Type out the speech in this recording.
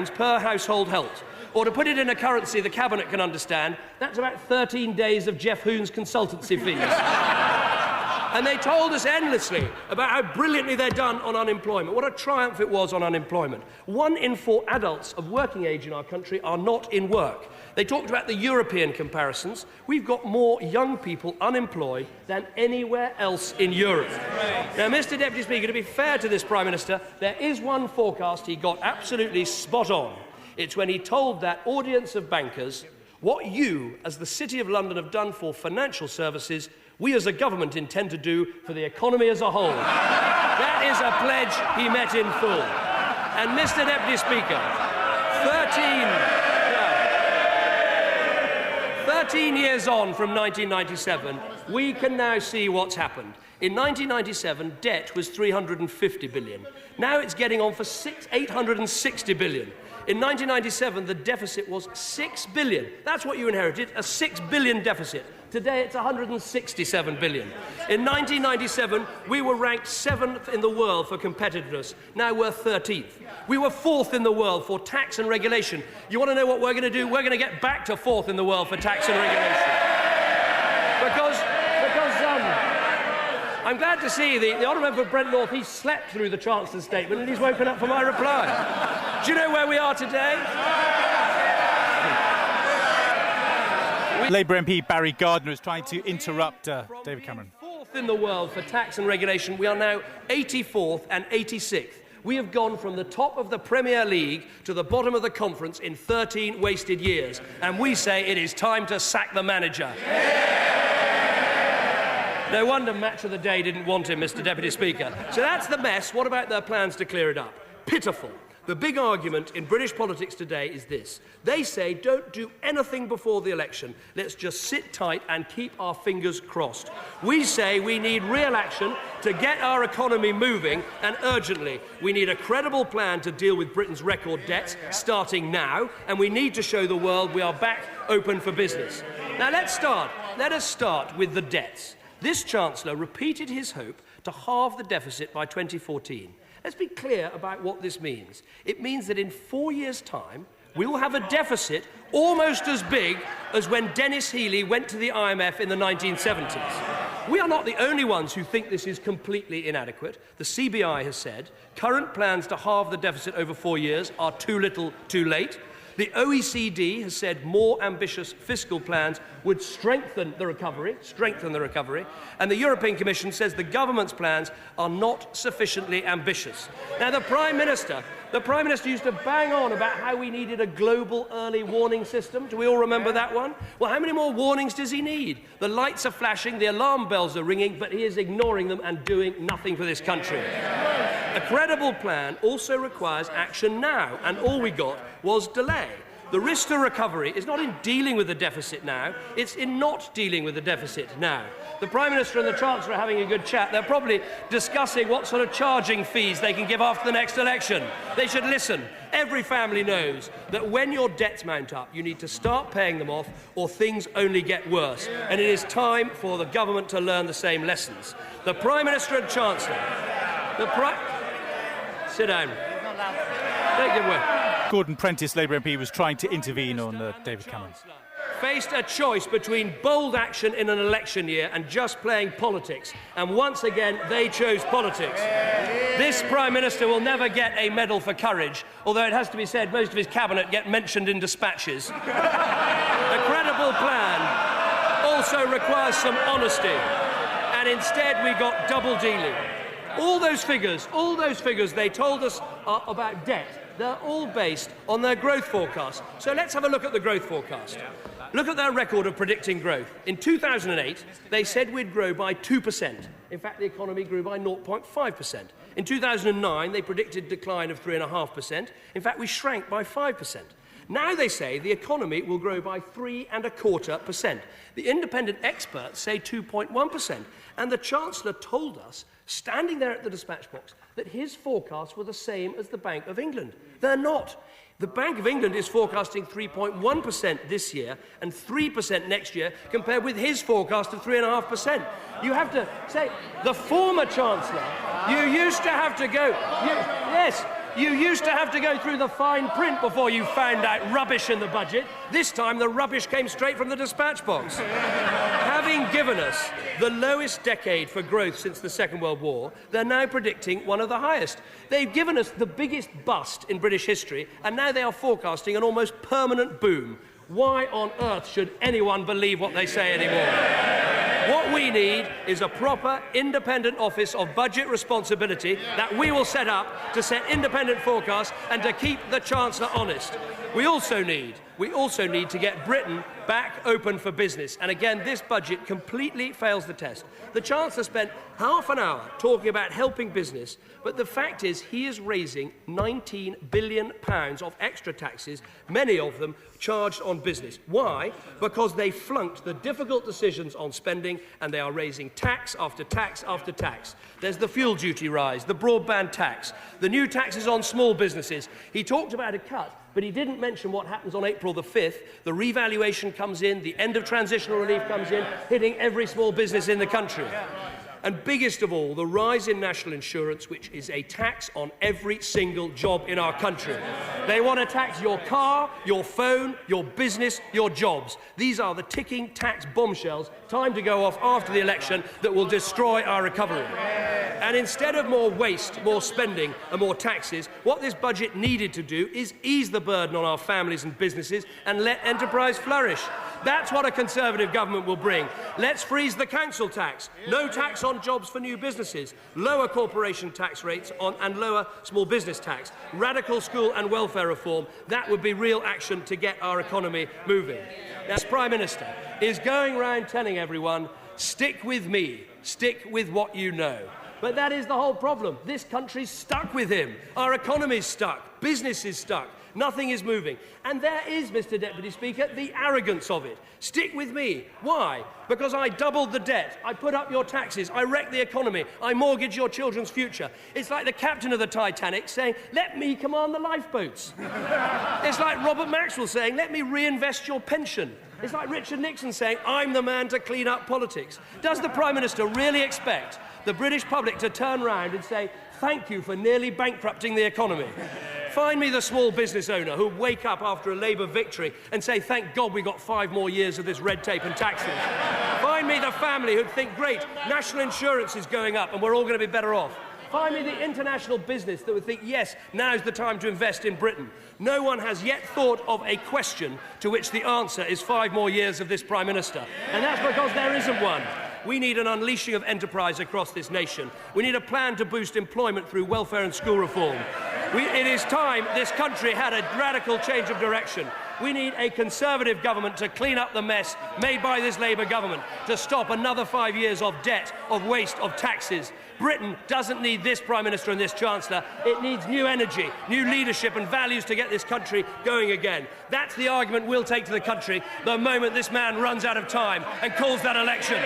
£200 per household help. Or to put it in a currency the Cabinet can understand, that's about 13 days of Jeff Hoon's consultancy fees. And they told us endlessly about how brilliantly they're done on unemployment. What a triumph it was on unemployment. 1 in 4 adults of working age in our country are not in work. They talked about the European comparisons. We've got more young people unemployed than anywhere else in Europe. Now, Mr. Deputy Speaker, to be fair to this Prime Minister, there is one forecast he got absolutely spot on. It's when he told that audience of bankers, what you, as the City of London, have done for financial services, we as a government intend to do for the economy as a whole. That is a pledge he met in full. And, Mr. Deputy Speaker, 13 years on from 1997, we can now see what's happened. In 1997, debt was £350 billion. Now it's getting on for £860 billion. In 1997, the deficit was £6 billion. That's what you inherited, a £6 billion deficit. Today, it's £167 billion. In 1997, we were ranked 7th in the world for competitiveness. Now we're 13th. We were 4th in the world for tax and regulation. You want to know what we're going to do? We're going to get back to 4th in the world for tax and regulation. Because I'm glad to see the Honourable Member for Brent North, he slept through the Chancellor's statement and he's woken up for my reply. Do you know where we are today? Labour MP Barry Gardiner is trying to interrupt David Cameron. 4th in the world for tax and regulation, we are now 84th and 86th. We have gone from the top of the Premier League to the bottom of the conference in 13 wasted years. And we say it is time to sack the manager. No wonder Match of the Day didn't want him, Mr. Deputy Speaker. So that's the mess. What about their plans to clear it up? Pitiful. The big argument in British politics today is this. They say, don't do anything before the election. Let's just sit tight and keep our fingers crossed. We say we need real action to get our economy moving, and urgently. We need a credible plan to deal with Britain's record debts, starting now, and we need to show the world we are back open for business. Now, let us start with the debts. This Chancellor repeated his hope to halve the deficit by 2014. Let's be clear about what this means. It means that in 4 years' time, we will have a deficit almost as big as when Dennis Healey went to the IMF in the 1970s. We are not the only ones who think this is completely inadequate. The CBI has said current plans to halve the deficit over 4 years are too little, too late. The OECD has said more ambitious fiscal plans would strengthen the recovery, and the European Commission says the government's plans are not sufficiently ambitious. Now, the Prime Minister used to bang on about how we needed a global early warning system. Do we all remember that one? Well, how many more warnings does he need? The lights are flashing, the alarm bells are ringing, but he is ignoring them and doing nothing for this country. A credible plan also requires action now, and all we got was delay. The risk to recovery is not in dealing with the deficit now, it's in not dealing with the deficit now. The Prime Minister and the Chancellor are having a good chat. They're probably discussing what sort of charging fees they can give after the next election. They should listen. Every family knows that when your debts mount up, you need to start paying them off or things only get worse. And it is time for the government to learn the same lessons. The Prime Minister and Chancellor... Sit down. Don't give way. Gordon Prentice, Labour MP, was trying to intervene on David Cameron. Faced a choice between bold action in an election year and just playing politics. And once again, they chose politics. This Prime Minister will never get a medal for courage, although it has to be said most of his cabinet get mentioned in dispatches. A credible plan also requires some honesty. And instead, we got double dealing. All those figures they told us are about debt. They're all based on their growth forecast. So let's have a look at the growth forecast. Look at their record of predicting growth. In 2008, they said we'd grow by 2%. In fact, the economy grew by 0.5%. In 2009, they predicted a decline of 3.5%. In fact, we shrank by 5%. Now they say the economy will grow by 3.25%. The independent experts say 2.1%. And the Chancellor told us, standing there at the dispatch box, that his forecasts were the same as the Bank of England. They're not. The Bank of England is forecasting 3.1% this year and 3% next year, compared with his forecast of 3.5%. You have to say, the former Chancellor, you used to have to go... You used to have to go through the fine print before you found out rubbish in the budget. This time, the rubbish came straight from the dispatch box. Having given us the lowest decade for growth since the Second World War, they're now predicting one of the highest. They've given us the biggest bust in British history, and now they are forecasting an almost permanent boom. Why on earth should anyone believe what they say anymore? What we need is a proper independent office of budget responsibility that we will set up to set independent forecasts and to keep the Chancellor honest. We also need to get Britain back open for business. And again, this budget completely fails the test. The Chancellor spent half an hour talking about helping business, but the fact is he is raising £19 billion of extra taxes, many of them charged on business. Why? Because they flunked the difficult decisions on spending, and they are raising tax after tax after tax. There's the fuel duty rise, the broadband tax, the new taxes on small businesses. He talked about a cut, but he didn't mention what happens on April the 5th. The revaluation comes in, the end of transitional relief comes in, hitting every small business in the country. And biggest of all, the rise in national insurance, which is a tax on every single job in our country. They want to tax your car, your phone, your business, your jobs. These are the ticking tax bombshells, time to go off after the election, that will destroy our recovery. And instead of more waste, more spending and more taxes, what this budget needed to do is ease the burden on our families and businesses and let enterprise flourish. That's what a Conservative government will bring. Let's freeze the council tax, no tax on jobs for new businesses, lower corporation tax rates and lower small business tax, radical school and welfare reform. That would be real action to get our economy moving. Now, this Prime Minister is going around telling everyone, stick with me, stick with what you know. But that is the whole problem. This country's stuck with him. Our economy's stuck. Business is stuck. Nothing is moving. And there is, Mr. Deputy Speaker, the arrogance of it. Stick with me. Why? Because I doubled the debt. I put up your taxes. I wrecked the economy. I mortgaged your children's future. It's like the captain of the Titanic saying, let me command the lifeboats. It's like Robert Maxwell saying, let me reinvest your pension. It's like Richard Nixon saying, I'm the man to clean up politics. Does the Prime Minister really expect the British public to turn round and say, thank you for nearly bankrupting the economy? Find me the small business owner who'll wake up after a Labour victory and say, thank God we got 5 more years of this red tape and taxes. Find me the family who'd think, great, national insurance is going up and we're all going to be better off. Find me the international business that would think, yes, now's the time to invest in Britain. No one has yet thought of a question to which the answer is 5 more years of this Prime Minister. And that's because there isn't one. We need an unleashing of enterprise across this nation. We need a plan to boost employment through welfare and school reform. It is time this country had a radical change of direction. We need a Conservative government to clean up the mess made by this Labour government, to stop another 5 years of debt, of waste, of taxes. Britain doesn't need this Prime Minister and this Chancellor. It needs new energy, new leadership and values to get this country going again. That's the argument we'll take to the country the moment this man runs out of time and calls that election.